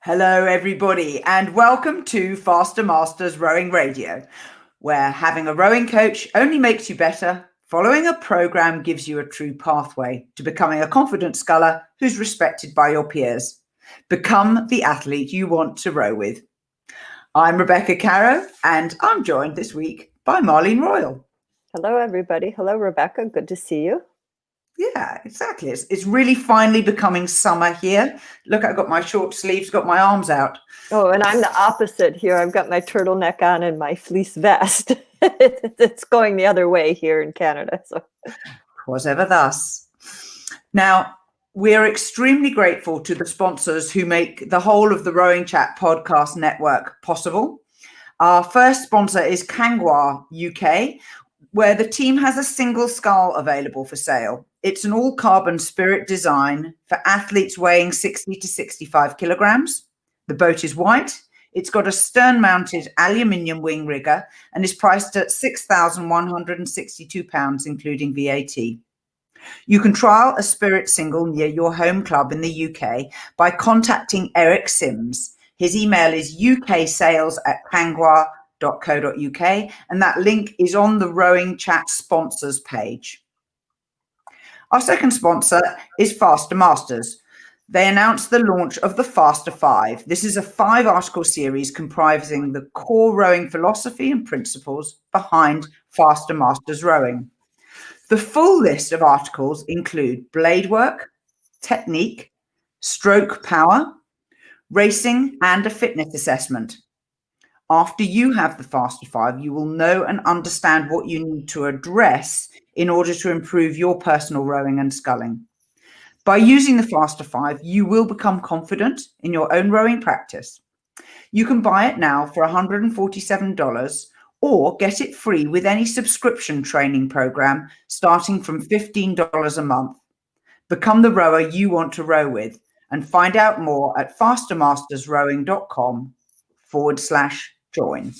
Hello, everybody, and welcome to Faster Masters Rowing Radio, where having a rowing coach only makes you better. Following a program gives you a true pathway to becoming a confident sculler who's respected by your peers. Become the athlete you want to row with. I'm Rebecca Caro, and I'm joined this week by Marlene Royal. Hello, everybody. Hello, Rebecca. Good to see you. Yeah, exactly. It's really finally becoming summer here. Look, I've got my short sleeves, got my arms out. Oh, and I'm the opposite here. I've got my turtleneck on and my fleece vest. It's going the other way here in Canada. So, was ever thus. Now, we're extremely grateful to the sponsors who make the whole of the RowingChat podcast network possible. Our first sponsor is Kangwar UK, where the team has a single scull available for sale. It's an all-carbon spirit design for athletes weighing 60 to 65 kilograms. The boat is white. It's got a stern-mounted aluminium wing rigger and is priced at £6,162, including VAT. You can trial a spirit single near your home club in the UK by contacting Eric Sims. His email is uksales@kangwar.co.uk, and that link is on the RowingChat sponsors page. Our second sponsor is Faster Masters. They announced the launch of the Faster 5. This is a 5-article series comprising the core rowing philosophy and principles behind Faster Masters rowing. The full list of articles include blade work, technique, stroke power, racing, and a fitness assessment. After you have the Faster 5, you will know and understand what you need to address in order to improve your personal rowing and sculling. By using the Faster 5, you will become confident in your own rowing practice. You can buy it now for $147 or get it free with any subscription training program starting from $15 a month. Become the rower you want to row with and find out more at fastermastersrowing.com/join.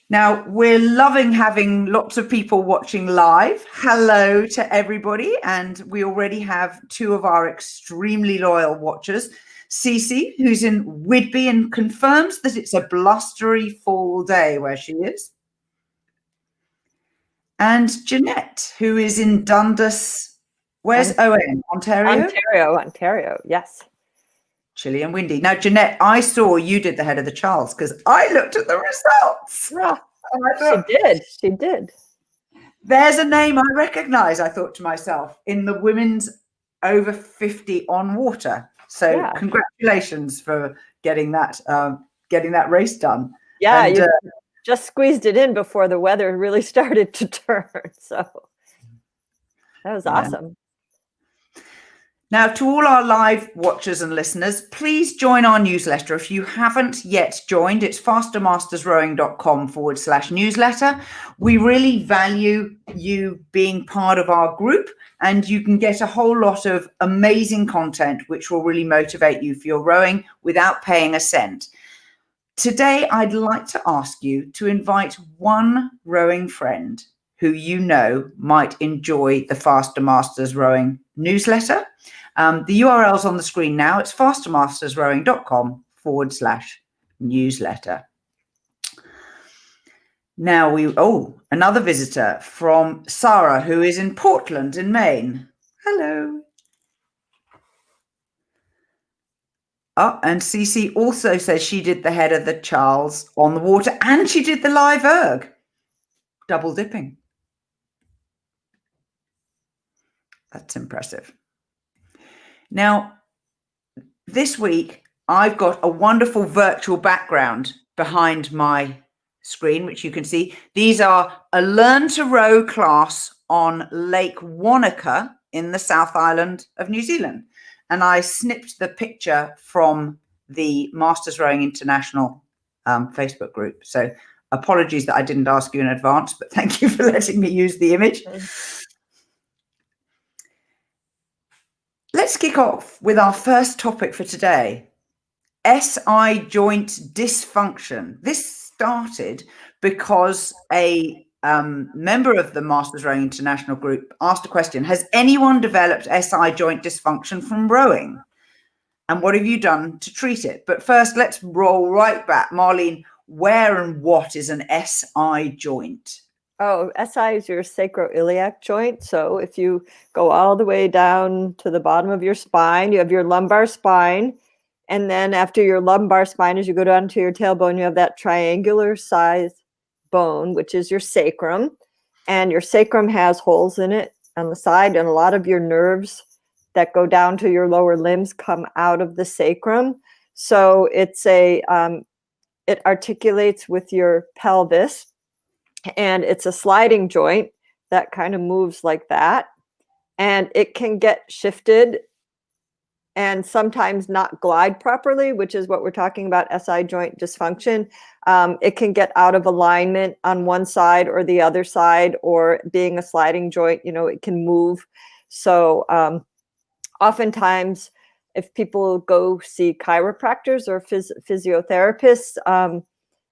Now, we're loving having lots of people watching live. Hello to everybody. And we already have two of our extremely loyal watchers. Cece, who's in Whitby and confirms that it's a blustery fall day where she is. And Jeanette, who is in Dundas. Where's Owen? Ontario? Ontario, yes. Chilly and windy. Now, Jeanette, I saw you did the head of the Charles because I looked at the results. Yeah, she did. There's a name I recognise, I thought to myself, in the women's over 50 on water. So yeah. Congratulations for getting that race done. Yeah, and, you just squeezed it in before the weather really started to turn. So that was awesome. Now, to all our live watchers and listeners, please join our newsletter. If you haven't yet joined, it's fastermastersrowing.com/newsletter. We really value you being part of our group, and you can get a whole lot of amazing content, which will really motivate you for your rowing without paying a cent. Today, I'd like to ask you to invite one rowing friend who you know might enjoy the Faster Masters Rowing newsletter. The URL's on the screen now. It's fastermastersrowing.com/newsletter. Now another visitor from Sarah, who is in Portland in Maine. Hello. Oh, and Cece also says she did the head of the Charles on the water and she did the live erg. Double dipping. That's impressive. Now, this week, I've got a wonderful virtual background behind my screen, which you can see. These are a learn to row class on Lake Wanaka in the South Island of New Zealand. And I snipped the picture from the Masters Rowing International Facebook group. So apologies that I didn't ask you in advance, but thank you for letting me use the image. Let's kick off with our first topic for today, SI joint dysfunction. This started because a member of the Masters Rowing International group, asked a question: has anyone developed SI joint dysfunction from rowing? And what have you done to treat it? But first, let's roll right back. Marlene, where and what is an SI joint? Oh, SI is your sacro-iliac joint. So if you go all the way down to the bottom of your spine, you have your lumbar spine. And then after your lumbar spine, as you go down to your tailbone, you have that triangular size bone, which is your sacrum. And your sacrum has holes in it on the side. And a lot of your nerves that go down to your lower limbs come out of the sacrum. So it's it articulates with your pelvis. And it's a sliding joint that kind of moves like that. And it can get shifted and sometimes not glide properly, which is what we're talking about, SI joint dysfunction. It can get out of alignment on one side or the other side, or being a sliding joint, it can move. So oftentimes, if people go see chiropractors or physiotherapists,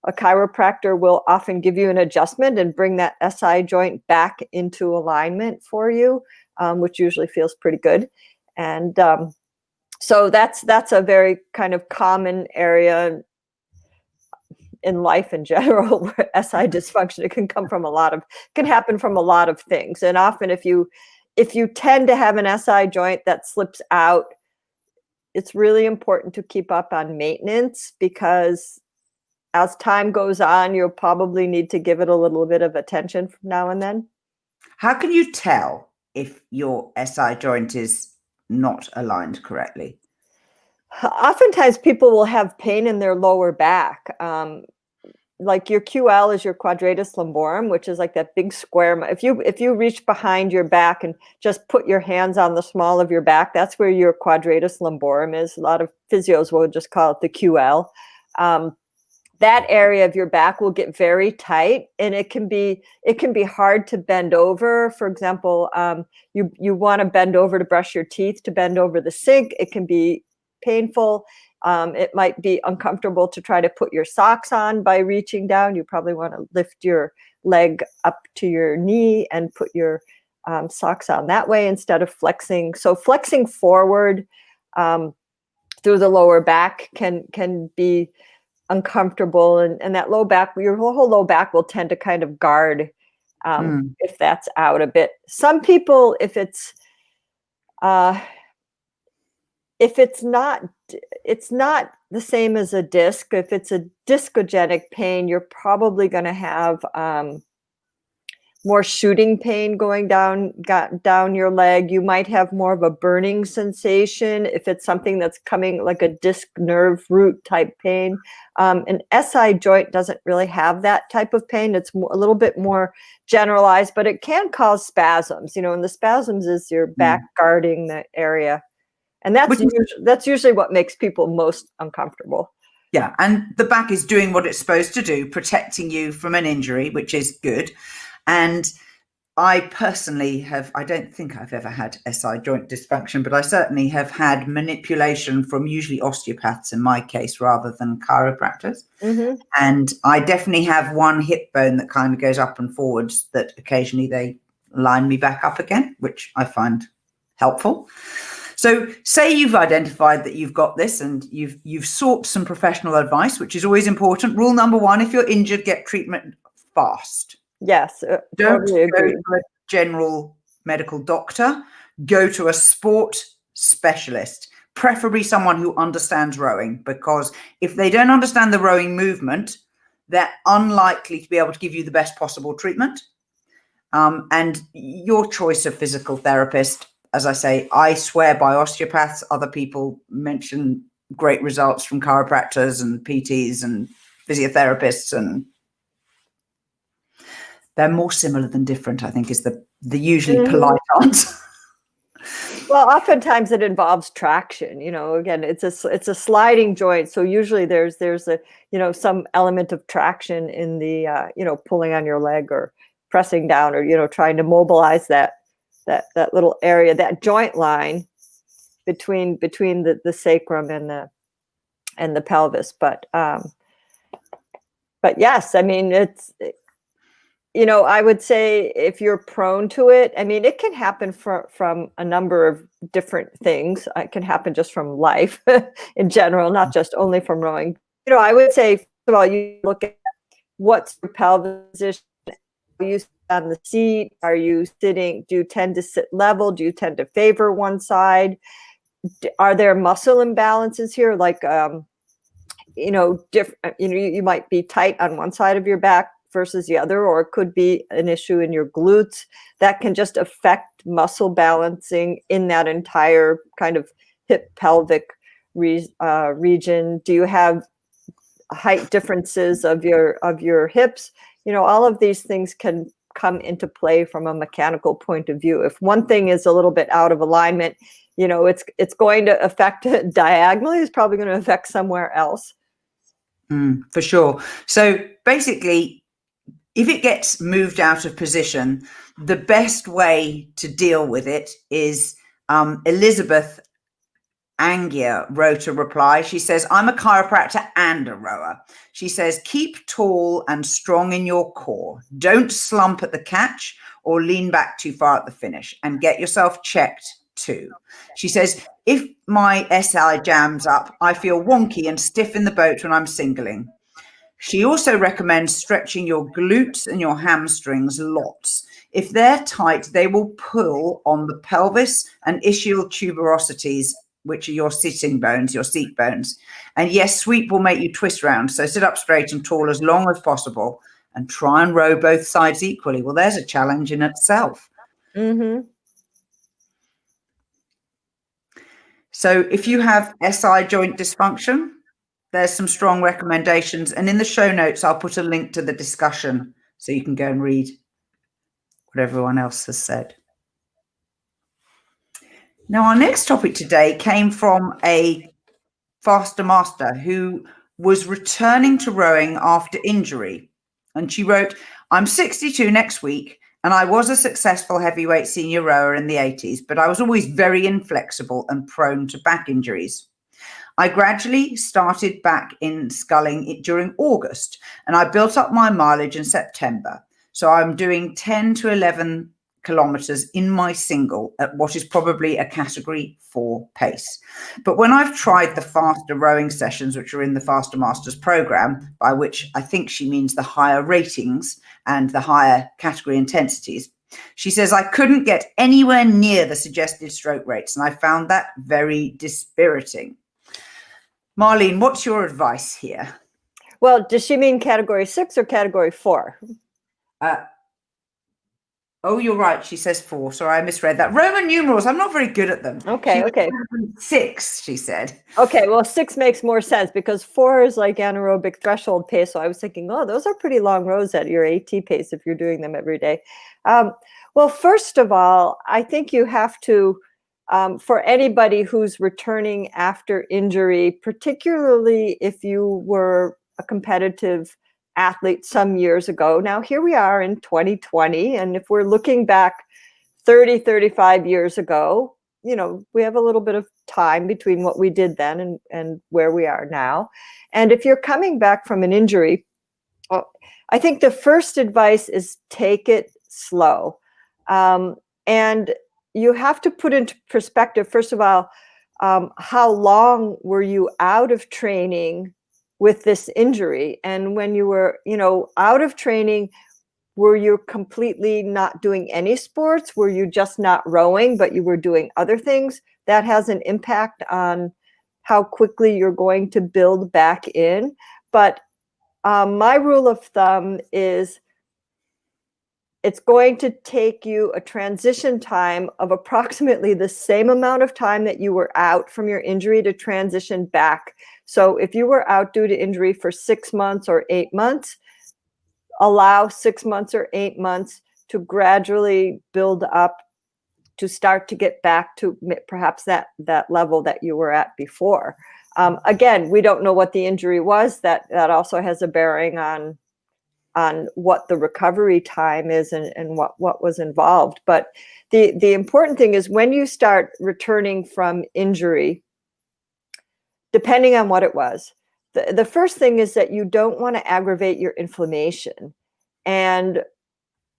a chiropractor will often give you an adjustment and bring that SI joint back into alignment for you, which usually feels pretty good. And so that's a very kind of common area in life in general, where SI dysfunction, it can happen from a lot of things. And often if you tend to have an SI joint that slips out, it's really important to keep up on maintenance, because as time goes on, you'll probably need to give it a little bit of attention from now and then. How can you tell if your SI joint is not aligned correctly? Oftentimes people will have pain in their lower back. Like your QL is your Quadratus lumborum, which is like that big square. If you reach behind your back and just put your hands on the small of your back, that's where your Quadratus lumborum is. A lot of physios will just call it the QL. That area of your back will get very tight, and it can be hard to bend over. For example, you want to bend over to brush your teeth, to bend over the sink. It can be painful. It might be uncomfortable to try to put your socks on by reaching down. You probably want to lift your leg up to your knee and put your socks on that way instead of flexing. So flexing forward through the lower back can be uncomfortable, and that low back, your whole low back will tend to kind of guard if that's out a bit. Some people, if it's not the same as a disc. If it's a discogenic pain, you're probably going to have more shooting pain going down your leg. You might have more of a burning sensation if it's something that's coming like a disc nerve root type pain. An SI joint doesn't really have that type of pain. It's a little bit more generalized, but it can cause spasms. And the spasms is your back guarding the area. And that's usually what makes people most uncomfortable. Yeah, and the back is doing what it's supposed to do, protecting you from an injury, which is good. And I personally I don't think I've ever had SI joint dysfunction, but I certainly have had manipulation from usually osteopaths in my case, rather than chiropractors. Mm-hmm. And I definitely have one hip bone that kind of goes up and forwards, that occasionally they line me back up again, which I find helpful. So say you've identified that you've got this and you've sought some professional advice, which is always important. Rule number 1, if you're injured, get treatment fast. Yes. Don't totally go to a general medical doctor. Go to a sport specialist, preferably someone who understands rowing, because if they don't understand the rowing movement, they're unlikely to be able to give you the best possible treatment. And your choice of physical therapist, as I say, I swear by osteopaths. Other people mention great results from chiropractors and PTs and physiotherapists, and they're more similar than different, I think, is the usually polite answer. Well, oftentimes it involves traction. Again, it's a sliding joint, so usually there's a some element of traction in the pulling on your leg or pressing down, or trying to mobilize that little area, that joint line between the sacrum and the pelvis. But yes, I mean, you know, I would say if you're prone to it, I mean, it can happen from a number of different things. It can happen just from life in general, not just only from rowing. You know, I would say, first of all, you look at what's your pelvic position. Are you on the seat? Are you sitting? Do you tend to sit level? Do you tend to favor one side? Are there muscle imbalances here? Like, you know, different, you know, you might be tight on one side of your back versus the other, or it could be an issue in your glutes that can just affect muscle balancing in that entire kind of hip pelvic region. Do you have height differences of your hips? You know, all of these things can come into play from a mechanical point of view. If one thing is a little bit out of alignment, you know, it's going to affect diagonally, it's probably going to affect somewhere else. For sure. So basically, if it gets moved out of position, the best way to deal with it is Elizabeth Angier wrote a reply. She says, I'm a chiropractor and a rower. She says, keep tall and strong in your core. Don't slump at the catch or lean back too far at the finish, and get yourself checked too. She says, if my SI jams up, I feel wonky and stiff in the boat when I'm singling. She also recommends stretching your glutes and your hamstrings lots. If they're tight, they will pull on the pelvis and ischial tuberosities, which are your sitting bones, your seat bones. And yes, sweep will make you twist round. So sit up straight and tall as long as possible and try and row both sides equally. Well, there's a challenge in itself. Mm-hmm. So if you have SI joint dysfunction, there's some strong recommendations. And in the show notes, I'll put a link to the discussion so you can go and read what everyone else has said. Now, our next topic today came from a faster master who was returning to rowing after injury. And she wrote, I'm 62 next week, and I was a successful heavyweight senior rower in the 80s, but I was always very inflexible and prone to back injuries. I gradually started back in sculling during August, and I built up my mileage in September. So I'm doing 10 to 11 kilometers in my single at what is probably a category 4 pace. But when I've tried the faster rowing sessions, which are in the Faster Masters program, by which I think she means the higher ratings and the higher category intensities, she says, I couldn't get anywhere near the suggested stroke rates, and I found that very dispiriting. Marlene, what's your advice here? Well, does she mean category 6 or category 4? Oh, you're right. She says 4. Sorry, I misread that. Roman numerals, I'm not very good at them. Okay, okay. 6, she said. Okay, well, 6 makes more sense because 4 is like anaerobic threshold pace. So I was thinking, oh, those are pretty long rows at your AT pace if you're doing them every day. Well, first of all, I think you have to, for anybody who's returning after injury, particularly if you were a competitive athlete some years ago. Now, here we are in 2020, and if we're looking back 30, 35 years ago, you know, we have a little bit of time between what we did then and where we are now. And if you're coming back from an injury, I think the first advice is take it slow. And you have to put into perspective, first of all, how long were you out of training with this injury? And when you were, you know, out of training, were you completely not doing any sports? Were you just not rowing, but you were doing other things? That has an impact on how quickly you're going to build back in. But my rule of thumb is it's going to take you a transition time of approximately the same amount of time that you were out from your injury to transition back. So if you were out due to injury for 6 months or 8 months, allow 6 months or 8 months to gradually build up to start to get back to perhaps that level that you were at before. Again, we don't know what the injury was. That also has a bearing on what the recovery time is and what was involved. But the important thing is when you start returning from injury, depending on what it was, the first thing is that you don't want to aggravate your inflammation. And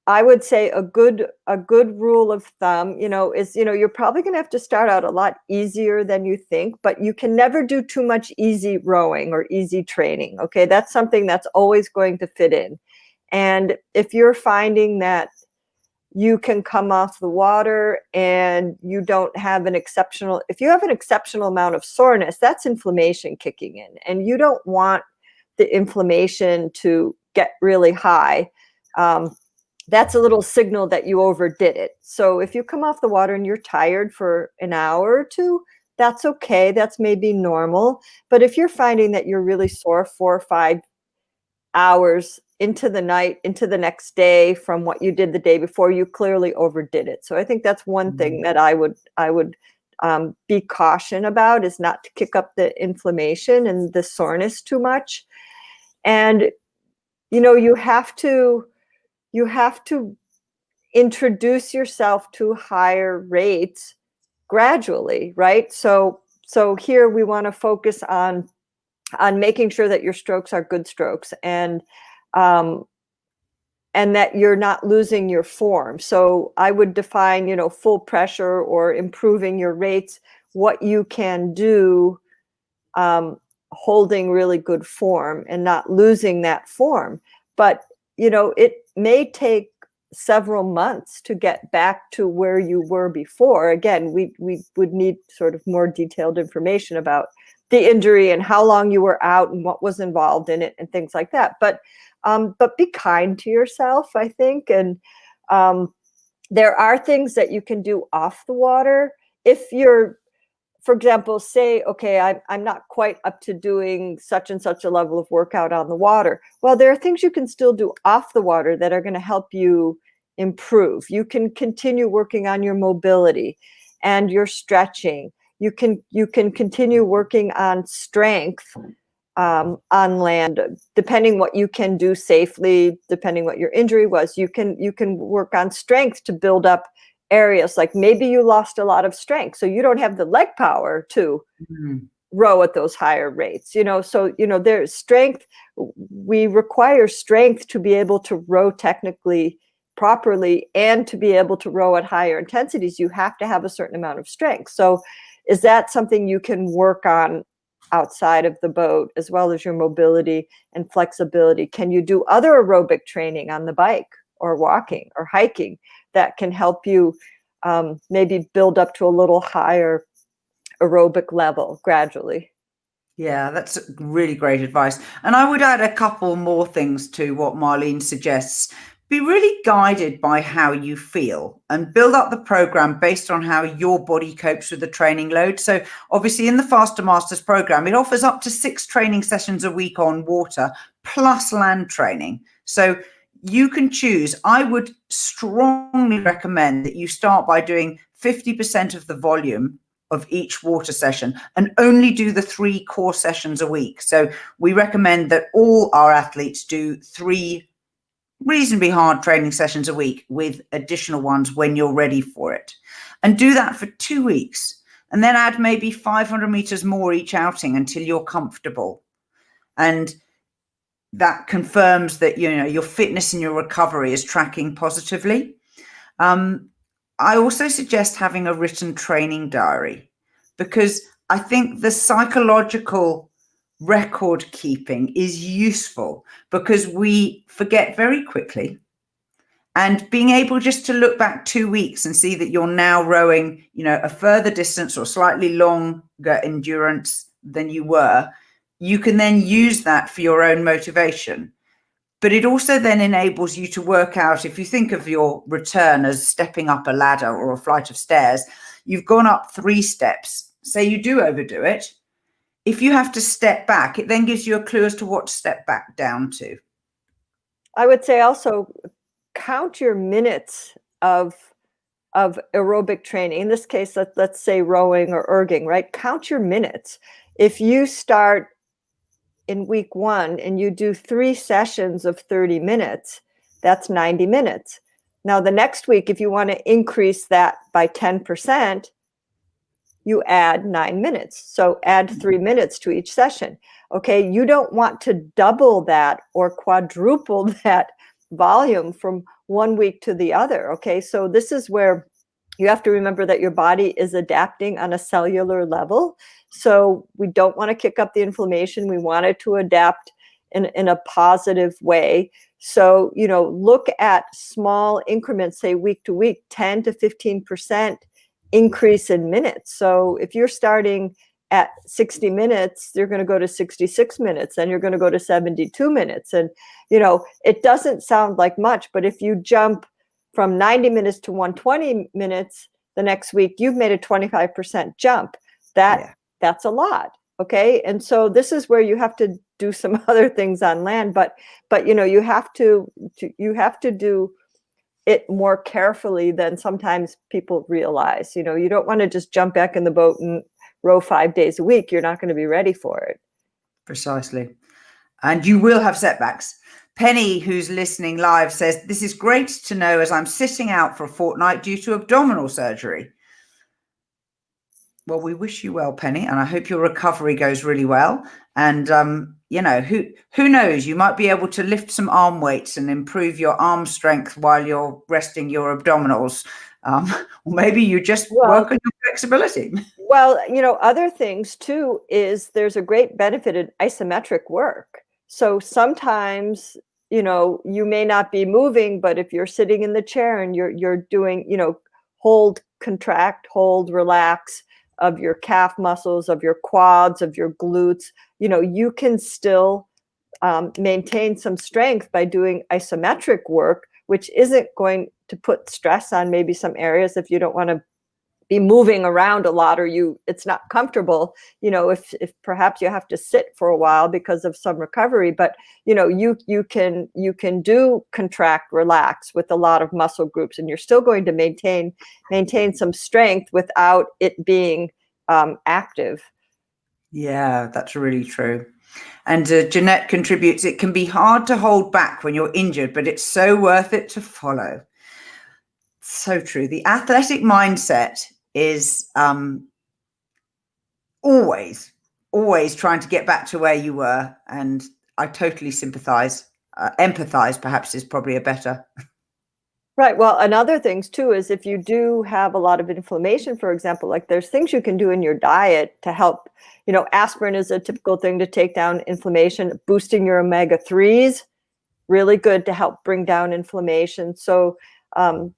I would say a good rule of thumb, is, you're probably going to have to start out a lot easier than you think, but you can never do too much easy rowing or easy training. Okay. That's something that's always going to fit in. And if you're finding that you can come off the water and you don't have if you have an exceptional amount of soreness, that's inflammation kicking in, and you don't want the inflammation to get really high. That's a little signal that you overdid it. So if you come off the water and you're tired for an hour or two, that's okay. That's maybe normal. But if you're finding that you're really sore 4 or 5 hours into the night, into the next day from what you did the day before, you clearly overdid it. So I think that's one thing that I would be caution about, is not to kick up the inflammation and the soreness too much. And, you have to introduce yourself to higher rates gradually, right? So here we want to focus on making sure that your strokes are good strokes, and that you're not losing your form. So I would define, full pressure or improving your rates, what you can do holding really good form and not losing that form. But it may take several months to get back to where you were before. Again, we would need sort of more detailed information about the injury and how long you were out and what was involved in it and things like that. But be kind to yourself, I think. And there are things that you can do off the water. If you're, for example, say, okay, I'm not quite up to doing such and such a level of workout on the water. Well, there are things you can still do off the water that are going to help you improve. You can continue working on your mobility and your stretching. You can continue working on strength on land, depending what you can do safely, depending what your injury was. You can work on strength to build up areas. Like maybe you lost a lot of strength, so you don't have the leg power to row at those higher rates. So there's strength. We require strength to be able to row technically properly, and to be able to row at higher intensities, you have to have a certain amount of strength. So is that something you can work on outside of the boat, as well as your mobility and flexibility? Can you do other aerobic training on the bike or walking or hiking that can help you maybe build up to a little higher aerobic level gradually? Yeah, that's really great advice. And I would add a couple more things to what Marlene suggests. Be really guided by how you feel and build up the program based on how your body copes with the training load. So obviously in the Faster Masters program, it offers up to 6 training sessions a week on water plus land training. So you can choose. I would strongly recommend that you start by doing 50% of the volume of each water session and only do the 3 core sessions a week. So we recommend that all our athletes do 3 reasonably hard training sessions a week with additional ones when you're ready for it, and do that for 2 weeks, and then add maybe 500 meters more each outing until you're comfortable. And that confirms that, your fitness and your recovery is tracking positively. I also suggest having a written training diary, because I think the psychological record keeping is useful, because we forget very quickly, and being able just to look back 2 weeks and see that you're now rowing, a further distance or slightly longer endurance than you were, you can then use that for your own motivation. But it also then enables you to work out, if you think of your return as stepping up a ladder or a flight of stairs, you've gone up 3 steps. Say you do overdo it. If you have to step back, it then gives you a clue as to what to step back down to. I would say also count your minutes of aerobic training. In this case, let's say rowing or erging, right? Count your minutes. If you start in week 1 and you do 3 sessions of 30 minutes, that's 90 minutes. Now, the next week, if you want to increase that by 10%, you add 9 minutes. So add 3 minutes to each session. Okay, you don't want to double that or quadruple that volume from one week to the other. Okay, so this is where you have to remember that your body is adapting on a cellular level. So we don't want to kick up the inflammation. We want it to adapt in a positive way. So, look at small increments, say week to week, 10 to 15% increase in minutes. So if you're starting at 60 minutes, you're going to go to 66 minutes, and you're going to go to 72 minutes. And, it doesn't sound like much, but if you jump from 90 minutes to 120 minutes the next week, you've made a 25% jump. That's a lot. Okay. And so this is where you have to do some other things on land, but you have to do it more carefully than sometimes people realize. You don't want to just jump back in the boat and row 5 days a week. You're not going to be ready for it. Precisely. And you will have setbacks. Penny, who's listening live, says, this is great to know as I'm sitting out for a fortnight due to abdominal surgery. Well, we wish you well, Penny, and I hope your recovery goes really well. And, who knows, you might be able to lift some arm weights and improve your arm strength while you're resting your abdominals. Or maybe you just work on your flexibility. Well, other things too is there's a great benefit in isometric work. So sometimes, you may not be moving, but if you're sitting in the chair and you're doing, hold, contract, hold, relax of your calf muscles, of your quads, of your glutes, you can still maintain some strength by doing isometric work, which isn't going to put stress on maybe some areas if you don't want to be moving around a lot, or it's not comfortable, if perhaps you have to sit for a while because of some recovery, but you can do contract, relax with a lot of muscle groups, and you're still going to maintain some strength without it being active. Yeah, that's really true. And Jeanette contributes, it can be hard to hold back when you're injured, but it's so worth it to follow. So true. The athletic mindset is always trying to get back to where you were. And I totally sympathize. Empathize, perhaps, is probably a better. Right. Well, another things too is if you do have a lot of inflammation, for example, like there's things you can do in your diet to help. Aspirin is a typical thing to take down inflammation. Boosting your omega-3s, really good to help bring down inflammation. So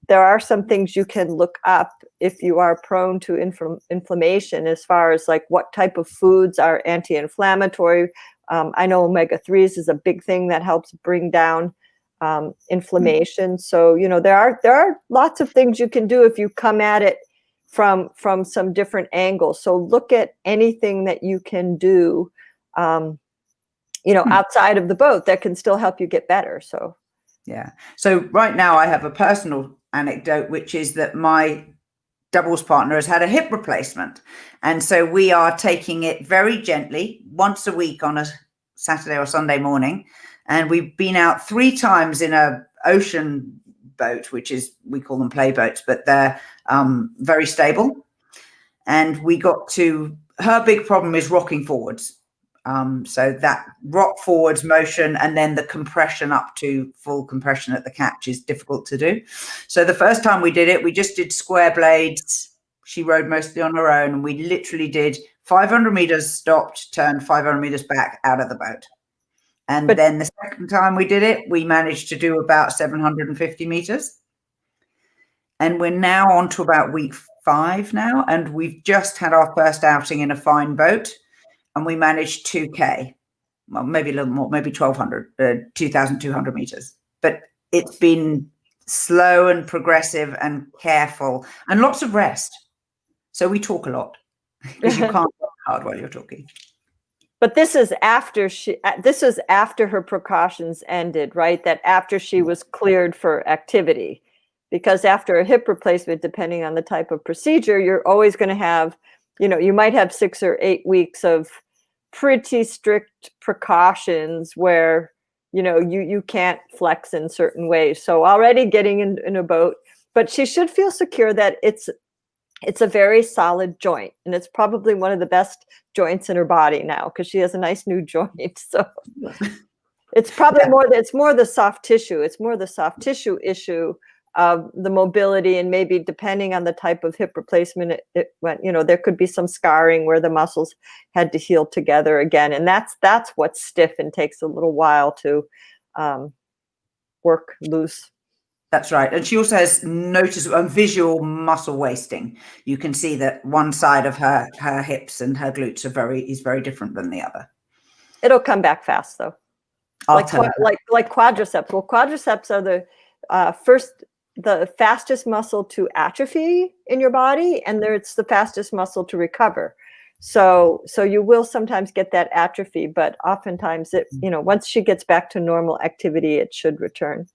there are some things you can look up if you are prone to inflammation, as far as like what type of foods are anti-inflammatory. I know omega-3s is a big thing that helps bring down inflammation. So, there are lots of things you can do if you come at it from some different angles. So look at anything that you can do, outside of the boat that can still help you get better. So. Yeah. So right now I have a personal anecdote, which is that my doubles partner has had a hip replacement. And so we are taking it very gently once a week on a Saturday or Sunday morning. And we've been out 3 times in a ocean boat, which is, we call them play boats, but they're very stable. And we got to, her big problem is rocking forwards. So that rock forwards motion and then the compression up to full compression at the catch is difficult to do. So the first time we did it, we just did square blades. She rode mostly on her own, and we literally did 500 meters, stopped, turned 500 meters back out of the boat. And then the second time we did it, we managed to do about 750 meters. And we're now on to about week 5 now. And we've just had our first outing in a fine boat. And we managed 2K, well, maybe a little more, maybe 2,200 meters. But it's been slow and progressive and careful and lots of rest. So we talk a lot because you can't work hard while you're talking. But this is after her precautions ended, right? That after she was cleared for activity, because after a hip replacement, depending on the type of procedure, you're always going to have, you might have 6 or 8 weeks of pretty strict precautions where, you can't flex in certain ways. So already getting in a boat, but she should feel secure that it's a very solid joint, and it's probably one of the best joints in her body now because she has a nice new joint. So It's probably it's more the soft tissue. It's more the soft tissue issue of the mobility, and maybe depending on the type of hip replacement, it went, there could be some scarring where the muscles had to heal together again. And that's what's stiff and takes a little while to work loose. That's right. And she also has noticeable visual muscle wasting. You can see that one side of her hips and her glutes is very different than the other. It'll come back fast though. Like quadriceps. Well, quadriceps are the fastest muscle to atrophy in your body, and it's the fastest muscle to recover. So you will sometimes get that atrophy, but oftentimes once she gets back to normal activity, it should return.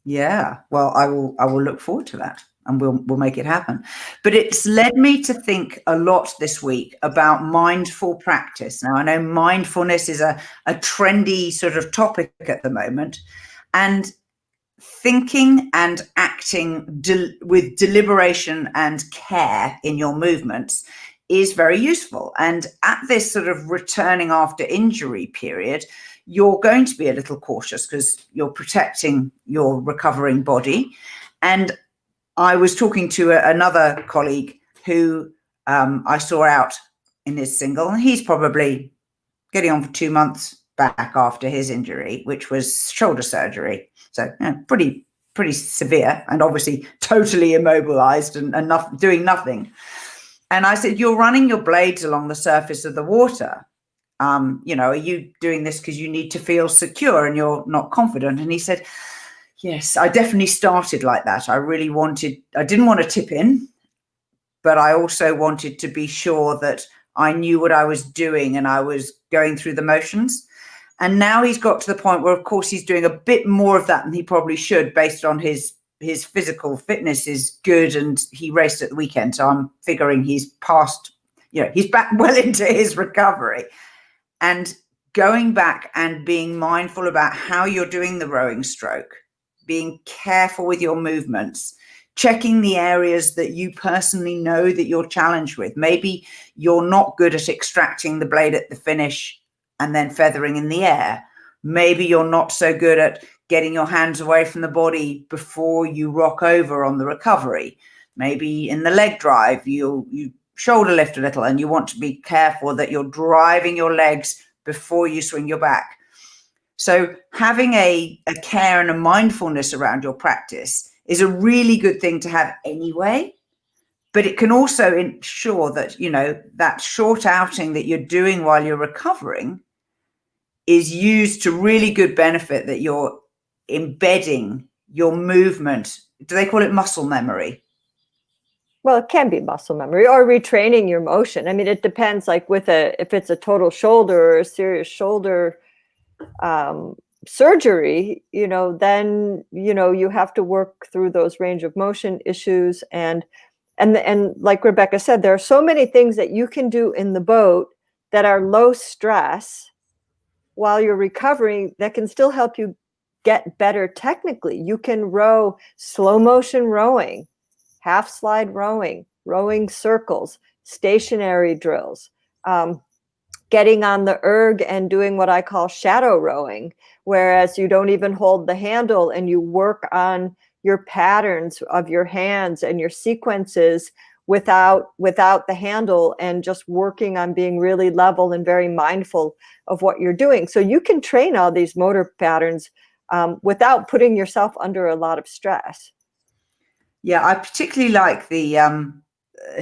Yeah, well, I will look forward to that, and we'll make it happen. But it's led me to think a lot this week about mindful practice. Now, I know mindfulness is a trendy sort of topic at the moment, and thinking and acting with deliberation and care in your movements is very useful. And at this sort of returning after injury period, you're going to be a little cautious because you're protecting your recovering body. And I was talking to another colleague who I saw out in his single, and he's probably getting on for 2 months back after his injury, which was shoulder surgery. So pretty severe, and obviously totally immobilized and doing nothing. And I said, you're running your blades along the surface of the water. Are you doing this because you need to feel secure and you're not confident? And he said, yes, I definitely started like that. I didn't want to tip in, but I also wanted to be sure that I knew what I was doing and I was going through the motions. And now he's got to the point where, of course, he's doing a bit more of that than he probably should, based on his physical fitness is good, and he raced at the weekend. So I'm figuring he's past, he's back well into his recovery. And going back and being mindful about how you're doing the rowing stroke, being careful with your movements, checking the areas that you personally know that you're challenged with. Maybe you're not good at extracting the blade at the finish and then feathering in the air. Maybe you're not so good at getting your hands away from the body before you rock over on the recovery. Maybe in the leg drive, you shoulder lift a little, and you want to be careful that you're driving your legs before you swing your back. So having a care and a mindfulness around your practice is a really good thing to have anyway. But it can also ensure that, that short outing that you're doing while you're recovering is used to really good benefit, that you're embedding your movement. Do they call it muscle memory? Well, it can be muscle memory or retraining your motion. I mean, it depends, like if it's a total shoulder or a serious shoulder surgery, then, you have to work through those range of motion issues. And like Rebecca said, there are so many things that you can do in the boat that are low stress while you're recovering that can still help you get better technically. You can row slow motion rowing, half slide rowing, rowing circles, stationary drills, getting on the erg and doing what I call shadow rowing, whereas you don't even hold the handle and you work on your patterns of your hands and your sequences without the handle, and just working on being really level and very mindful of what you're doing. So you can train all these motor patterns without putting yourself under a lot of stress. Yeah, I particularly like the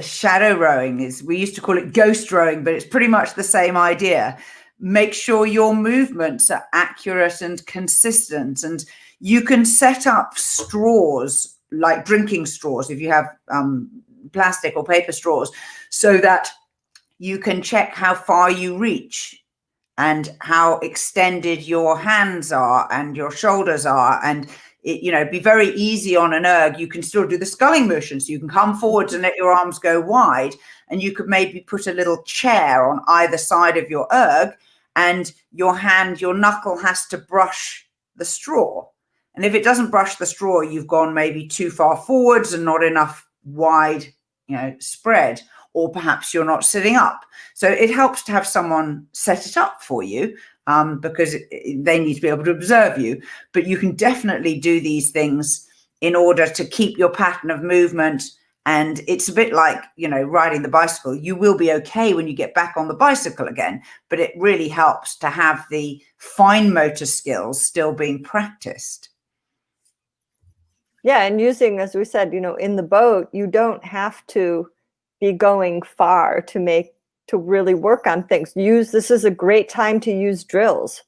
shadow rowing. We used to call it ghost rowing, but it's pretty much the same idea. Make sure your movements are accurate and consistent, and you can set up straws, like drinking straws, if you have plastic or paper straws, so that you can check how far you reach and how extended your hands are and your shoulders are. And be very easy on an erg. You can still do the sculling motion, so you can come forwards and let your arms go wide, and you could maybe put a little chair on either side of your erg, and your knuckle has to brush the straw. And if it doesn't brush the straw, you've gone maybe too far forwards and not enough wide, spread. or perhaps you're not sitting up. So it helps to have someone set it up for you, because they need to be able to observe you. But you can definitely do these things in order to keep your pattern of movement. And it's a bit like, riding the bicycle. You will be okay when you get back on the bicycle again, but it really helps to have the fine motor skills still being practiced. Yeah, and using, as we said, in the boat, you don't have to be going far to really work on things. This is a great time to use drills,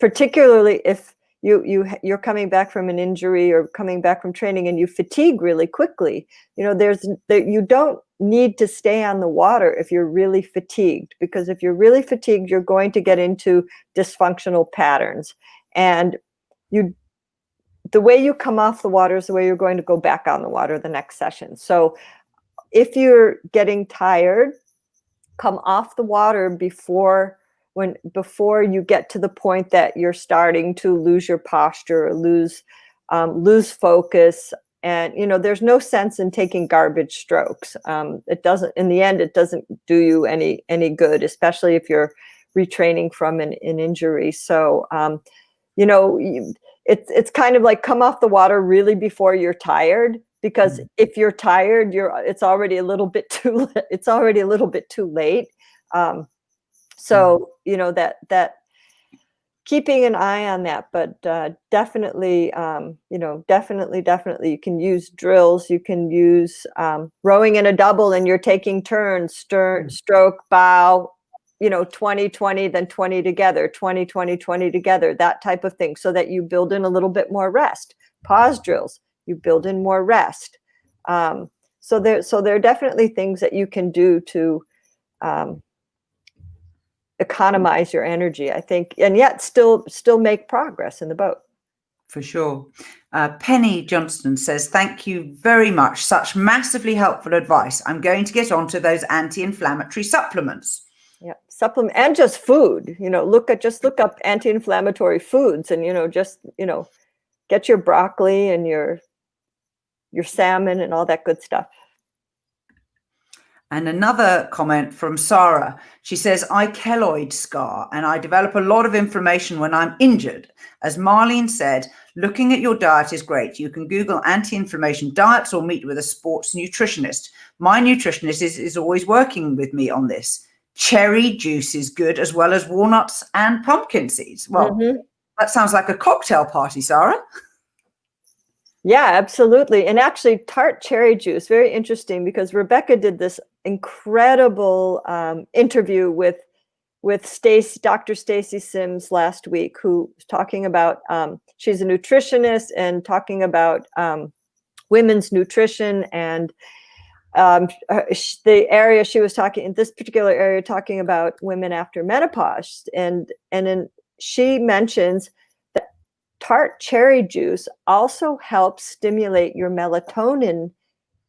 particularly if you're coming back from an injury or coming back from training and you fatigue really quickly. You don't need to stay on the water if you're really fatigued, because if you're really fatigued, you're going to get into dysfunctional patterns. And the way you come off the water is the way you're going to go back on the water the next session. So if you're getting tired, come off the water before you get to the point that you're starting to lose your posture or lose focus. And there's no sense in taking garbage strokes. In the end it doesn't do you any good, especially if you're retraining from an injury. So it's kind of like come off the water really before you're tired, because if you're tired, it's already a little bit too late. So that keeping an eye on that, but definitely you can use drills. You can use rowing in a double, and you're taking turns, stroke, bow, 20, 20, then 20 together, 20, 20, 20 together, that type of thing, so that you build in a little bit more rest. Pause drills, you build in more rest. So there are definitely things that you can do to economize your energy, I think, and yet still make progress in the boat. For sure. Penny Johnston says, thank you very much. Such massively helpful advice. I'm going to get onto those anti-inflammatory supplements. Yeah, supplement and just food. Look up anti-inflammatory foods, and get your broccoli and your salmon and all that good stuff. And another comment from Sarah. She says, I keloid scar and I develop a lot of inflammation when I'm injured. As Marlene said, looking at your diet is great. You can Google anti-inflammation diets or meet with a sports nutritionist. My nutritionist is always working with me on this. Cherry juice is good, as well as walnuts and pumpkin seeds. Well, That sounds like a cocktail party, Sarah. Yeah, absolutely. And actually, tart cherry juice, very interesting, because Rebecca did this incredible interview with Dr. Stacy Sims last week, who was talking about, she's a nutritionist and talking about women's nutrition, and the area she was talking in this particular area, talking about women after menopause, and then she mentions that tart cherry juice also helps stimulate your melatonin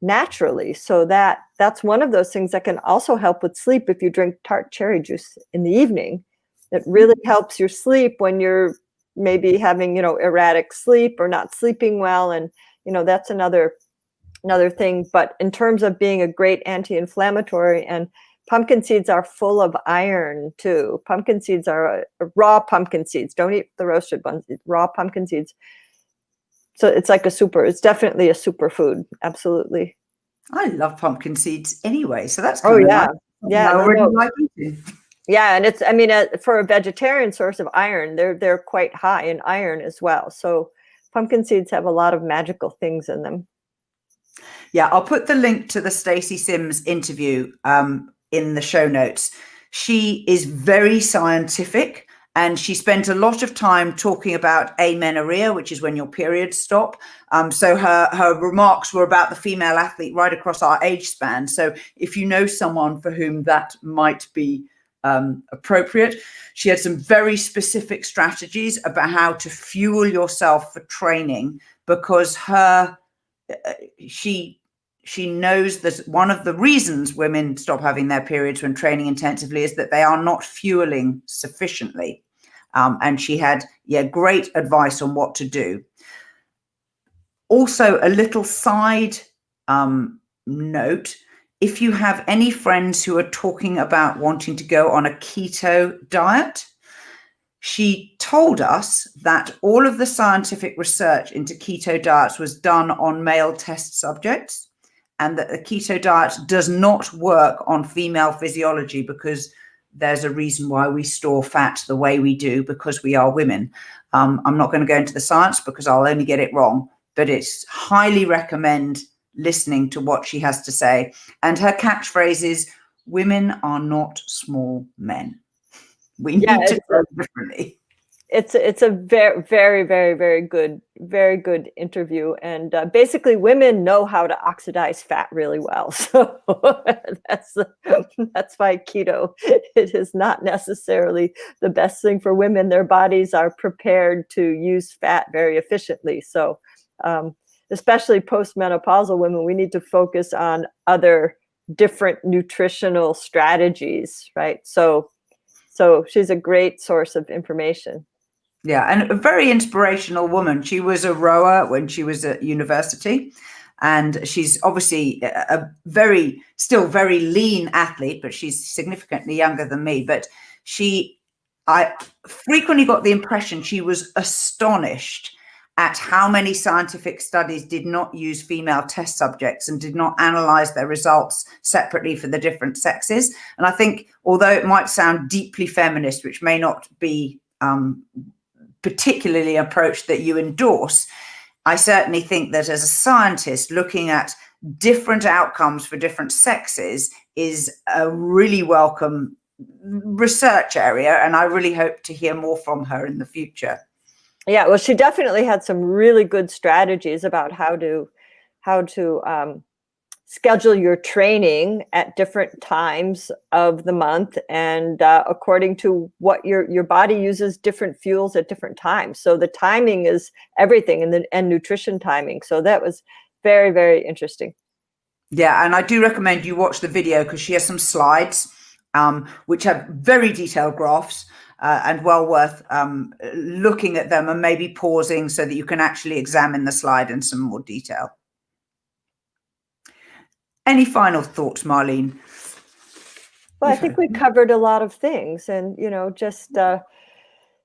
naturally. So that's one of those things that can also help with sleep. If you drink tart cherry juice in the evening, it really helps your sleep when you're maybe having, erratic sleep or not sleeping well. And, that's another thing. But in terms of being a great anti-inflammatory, and pumpkin seeds are full of iron too. Pumpkin seeds are raw pumpkin seeds. Don't eat the roasted ones. Raw pumpkin seeds. So it's definitely a superfood. Absolutely. I love pumpkin seeds anyway. So that's nice. Yeah. I already like eating. Yeah. And it's, for a vegetarian source of iron, they're quite high in iron as well. So pumpkin seeds have a lot of magical things in them. Yeah, I'll put the link to the Stacy Sims interview in the show notes. She is very scientific, and she spent a lot of time talking about amenorrhea, which is when your periods stop. So her remarks were about the female athlete right across our age span. So if you know someone for whom that might be appropriate, she had some very specific strategies about how to fuel yourself for training, because she knows that one of the reasons women stop having their periods when training intensively is that they are not fueling sufficiently. And she had great advice on what to do. Also, a little side note, if you have any friends who are talking about wanting to go on a keto diet, she told us that all of the scientific research into keto diets was done on male test subjects, and that the keto diet does not work on female physiology because there's a reason why we store fat the way we do, because we are women. I'm not going to go into the science because I'll only get it wrong, but it's highly recommend listening to what she has to say. And her catchphrase is, women are not small men. We need to grow differently. It's a very, very, very, very good interview. And basically, women know how to oxidize fat really well. So that's why keto, it is not necessarily the best thing for women. Their bodies are prepared to use fat very efficiently. So especially postmenopausal women, we need to focus on other different nutritional strategies, right? So she's a great source of information. Yeah, and a very inspirational woman. She was a rower when she was at university, and she's obviously still very lean athlete, but she's significantly younger than me. But I frequently got the impression she was astonished at how many scientific studies did not use female test subjects and did not analyze their results separately for the different sexes. And I think, although it might sound deeply feminist, which may not be particularly an approach that you endorse, I certainly think that as a scientist, looking at different outcomes for different sexes is a really welcome research area. And I really hope to hear more from her in the future. Yeah, well, she definitely had some really good strategies about how to schedule your training at different times of the month, and according to what your body uses different fuels at different times. So the timing is everything, and nutrition timing. So that was very, very interesting. Yeah, and I do recommend you watch the video because she has some slides which have very detailed graphs and well worth looking at them and maybe pausing so that you can actually examine the slide in some more detail. Any final thoughts, Marlene? Well, I think we covered a lot of things, and just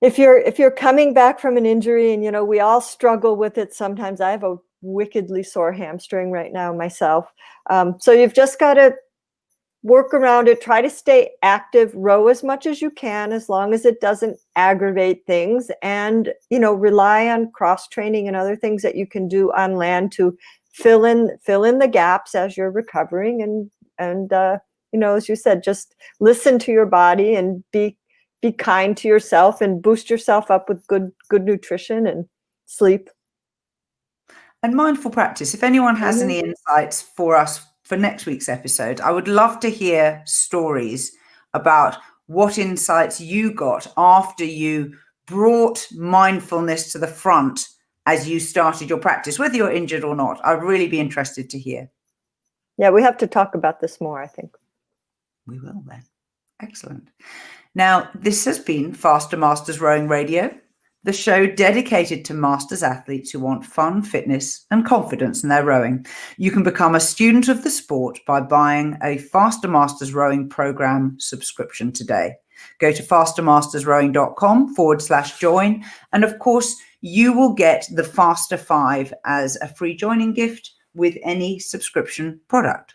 if you're coming back from an injury, and we all struggle with it sometimes. I have a wickedly sore hamstring right now myself, so you've just got to work around it. Try to stay active, row as much as you can, as long as it doesn't aggravate things, and rely on cross training and other things that you can do on land to fill in the gaps as you're recovering, and as you said, just listen to your body and be kind to yourself and boost yourself up with good nutrition and sleep and mindful practice. If anyone has any insights for us for next week's episode, I would love to hear stories about what insights you got after you brought mindfulness to the front as you started your practice, whether you're injured or not. I'd really be interested to hear. Yeah, we have to talk about this more, I think. We will then. Excellent. Now, this has been Faster Masters Rowing Radio, the show dedicated to masters athletes who want fun, fitness, and confidence in their rowing. You can become a student of the sport by buying a Faster Masters Rowing program subscription today. Go to fastermastersrowing.com/join. And of course, you will get the Faster 5 as a free joining gift with any subscription product.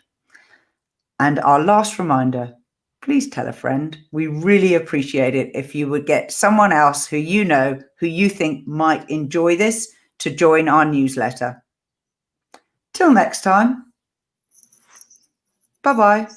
And our last reminder, please tell a friend. We really appreciate it if you would get someone else who you think might enjoy this to join our newsletter. Till next time. Bye-bye.